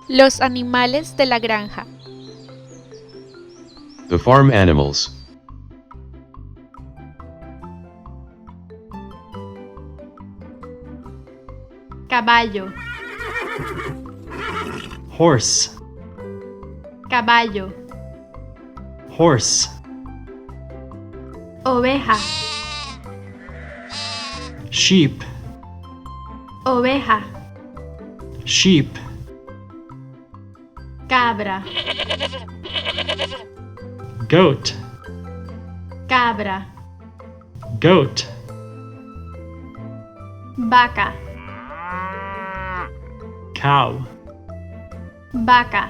Los animales de la granja. The farm animals. Caballo, Horse, caballo. horse, Oveja, sheep, oveja. sheep, Cabra, goat, cabra. goat, Vaca, cow, vaca.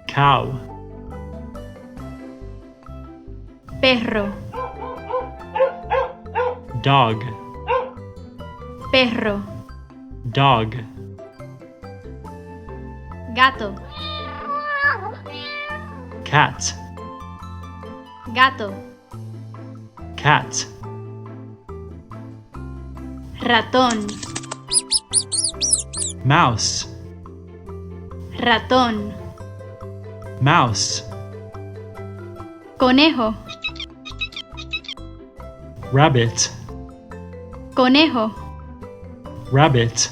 cow, Perro, dog, perro. dog, Gato, cat, gato. cat, Ratón, mouse, ratón. mouse, Conejo, rabbit, conejo. rabbit,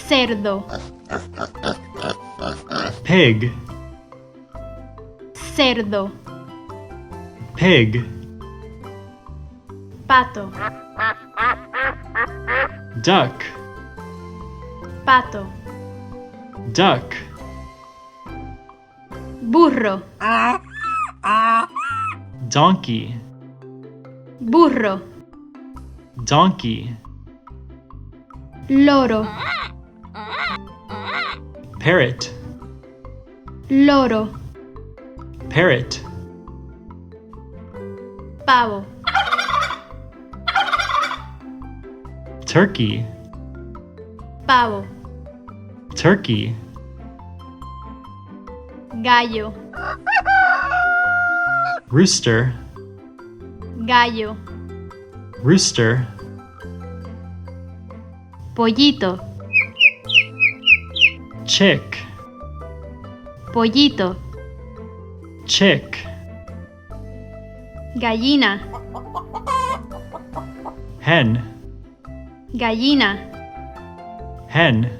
Cerdo, pig, cerdo. pig, Pato, duck, pato. duck, Burro, donkey, burro. donkey, Loro, parrot, loro. parrot, Pavo, turkey, pavo. turkey, Gallo, rooster, gallo. rooster, Pollito, chick, pollito. chick, Gallina, hen, gallina. hen,